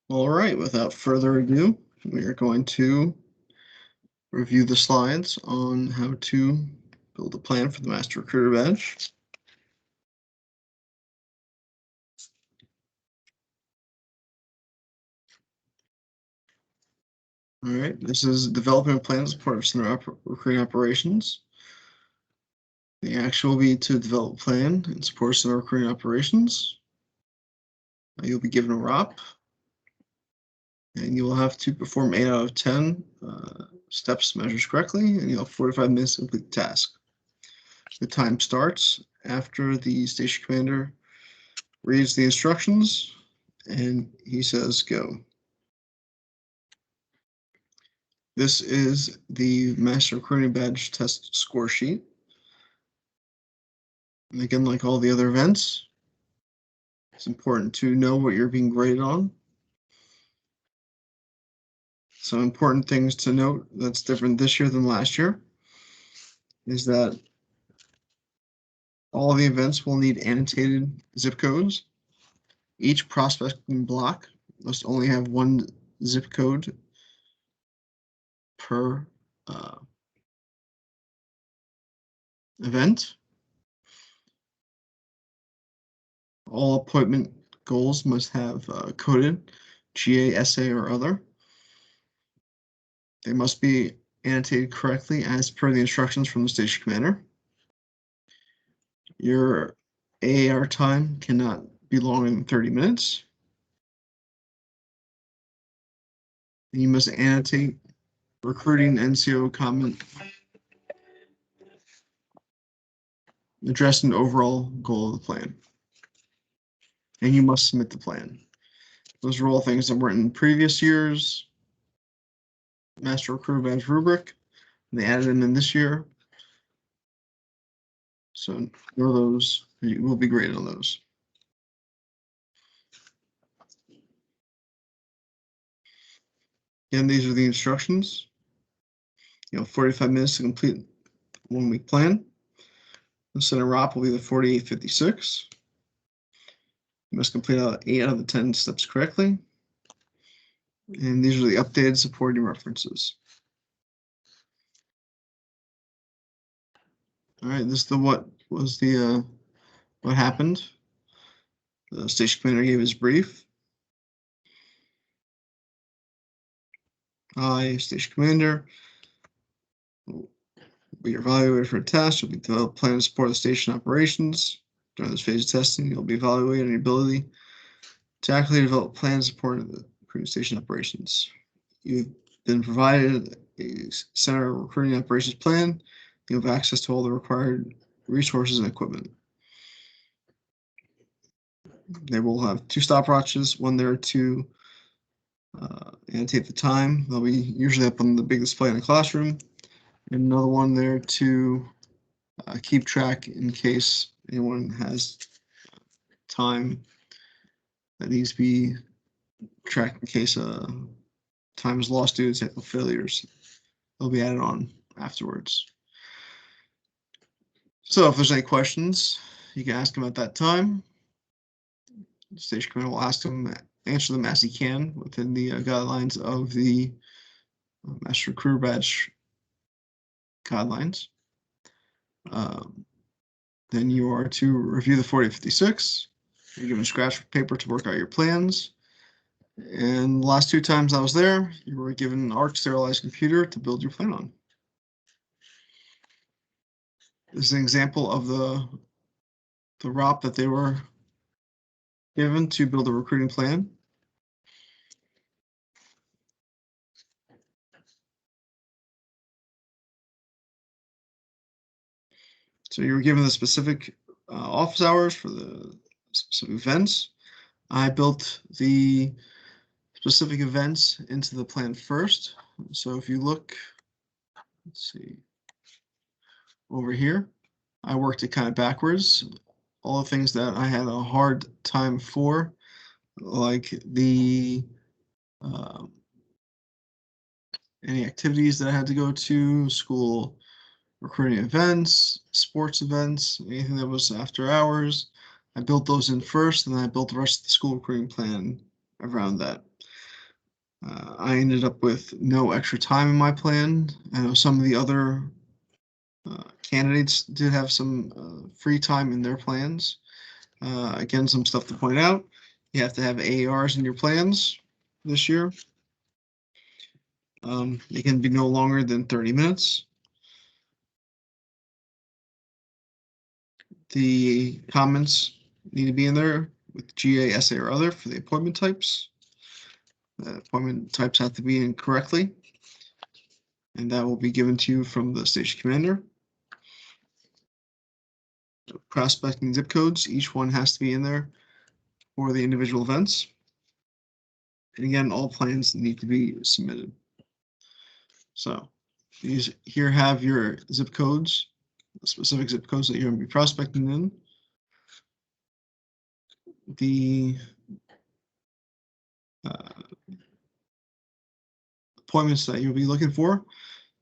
All right, without further ado, we are going to review the slides on how to build a plan for the Master Recruiter Badge. All right, this is developing a plan as part of Center Recruiting Operations. The action will be to develop a plan in support of Center Recruiting Operations. You'll be given a ROP, and you will have to perform 8 out of 10 steps measures correctly, and you'll have 45 minutes to complete the task. The time starts after the station commander reads the instructions and he says go. This is the Master Recruiting Badge test score sheet. And again, like all the other events, it's important to know what you're being graded on. Some important things to note that's different this year than last year is that all the events will need annotated zip codes. Each prospecting block must only have one zip code per event. All appointment goals must have coded GA, SA, or other. They must be annotated correctly as per the instructions from the station commander. Your AAR time cannot be longer than 30 minutes. You must annotate recruiting NCO comment addressing the overall goal of the plan. And you must submit the plan. Those are all things that were in previous years. Master Recruiter Badge rubric. They added them in this year. So know those. You will be graded on those. Again, these are the instructions. 45 minutes to complete 1 week plan. The center ROP will be the 4856. You must complete 8 out of the 10 steps correctly. And these are the updated supporting references. All right, this is what happened. The station commander gave his brief. I, station commander, will be evaluated for a test. You'll be developed a plan to support the station operations. During this phase of testing, you'll be evaluated on your ability to accurately develop plans to support the recruiting station operations. You've been provided a center recruiting operations plan. You have access to all the required resources and equipment. They will have 2 stopwatches, one there to annotate the time. They'll be usually up on the big display in the classroom, and another one there to keep track in case anyone has time that needs to be tracked in case time is lost due to technical failures. They'll be added on afterwards. So if there's any questions, you can ask them at that time. The station commander will answer them as he can within the guidelines of the Master Recruiter Badge guidelines. Then you are to review the 4856. You're given scratch paper to work out your plans. And the last 2 times I was there, you were given an ARC sterilized computer to build your plan on. This is an example of the ROP that they were given to build a recruiting plan. So you were given the specific office hours for the specific events. I built the specific events into the plan first. So if you look, let's see, over here, I worked it kind of backwards. All the things that I had a hard time for, like the any activities that I had to go to, school recruiting events, sports events, anything that was after hours. I built those in first, and then I built the rest of the school recruiting plan around that. I ended up with no extra time in my plan. I know some of the other candidates did have some free time in their plans. Again, some stuff to point out. You have to have AARs in your plans this year. It can be no longer than 30 minutes. The comments need to be in there with GA, SA, or other for the appointment types. The appointment types have to be in correctly, and that will be given to you from the station commander. Prospecting zip codes, each one has to be in there for the individual events. And again, all plans need to be submitted. So these here have your zip codes, the specific zip codes that you're going to be prospecting in. The appointments that you'll be looking for.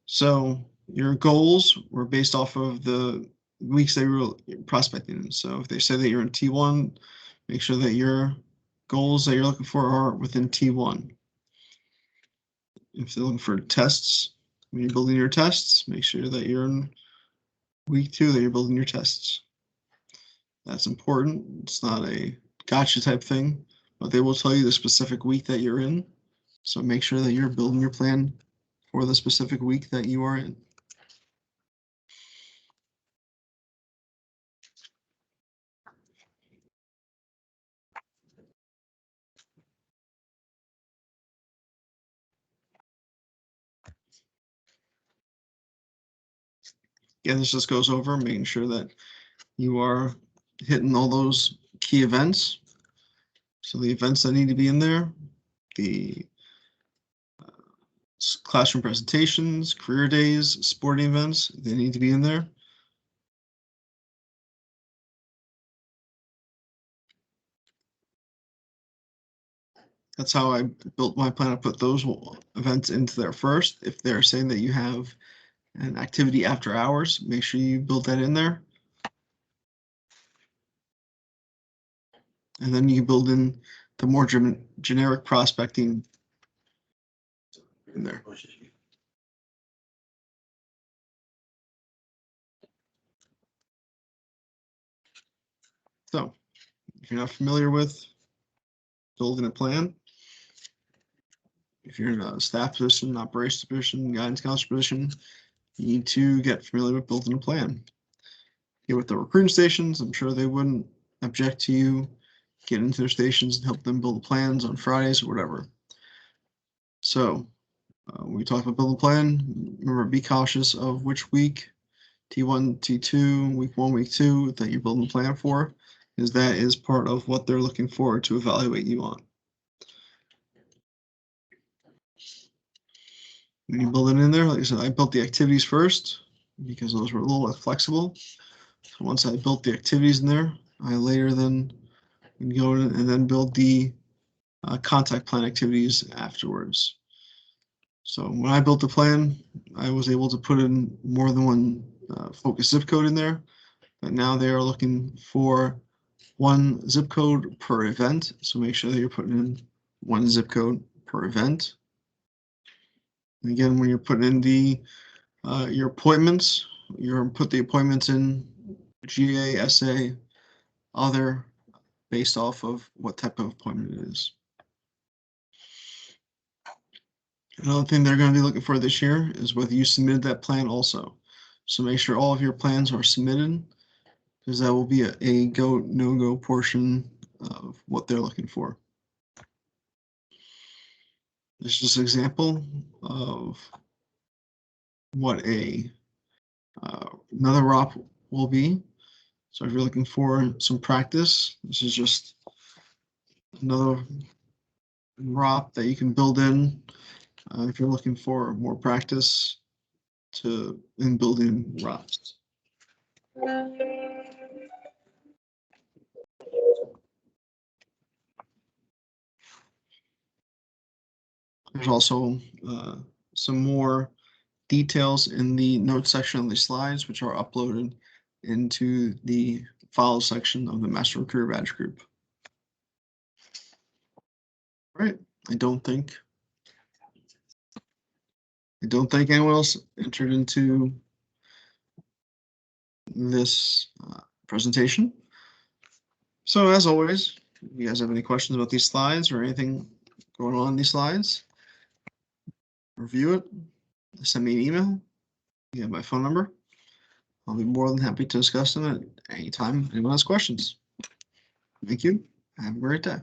So your goals were based off of the weeks that you were prospecting in. So if they say that you're in T1, make sure that your goals that you're looking for are within T1. If they're looking for tests, when you're building your tests, make sure that you're in week 2 that you're building your tests. That's important. It's not a gotcha type thing, but they will tell you the specific week that you're in. So make sure that you're building your plan for the specific week that you are in. Yeah, this just goes over making sure that you are hitting all those key events. So the events that need to be in there, the classroom presentations, career days, sporting events, they need to be in there. That's how I built my plan. I put those events into there first. If they're saying that you have an activity after hours, make sure you build that in there. And then you build in the more generic prospecting in there. So if you're not familiar with building a plan, if you're in a staff position, operations position, guidance counselor position, you need to get familiar with building a plan. Get with the recruiting stations. I'm sure they wouldn't object to you getting into their stations and help them build plans on Fridays or whatever. So when we talk about building a plan, remember, be cautious of which week, T1, T2, week 1, week 2, that you're building a plan for, because that is part of what they're looking for to evaluate you on. When you build it in there, like I said, I built the activities first because those were a little less flexible. So once I built the activities in there, I later then go in and then build the contact plan activities afterwards. So when I built the plan, I was able to put in more than one focus zip code in there, but now they are looking for one zip code per event. So make sure that you're putting in one zip code per event. And again, when you're putting in the your appointments, you're put the appointments in GA, SA, other, based off of what type of appointment it is. Another thing they're going to be looking for this year is whether you submitted that plan also. So make sure all of your plans are submitted, because that will be a go, no-go portion of what they're looking for. This is just an example of what another ROP will be. So if you're looking for some practice, this is just another ROP that you can build in if you're looking for more practice in building ROPs. There's also some more details in the notes section of the slides, which are uploaded into the file section of the Master Recruiter Badge Group. All right, I don't think anyone else entered into this presentation. So as always, if you guys have any questions about these slides or anything going on in these slides, review it, send me an email. You have my phone number. I'll be more than happy to discuss them at any time anyone has questions. Thank you. Have a great day.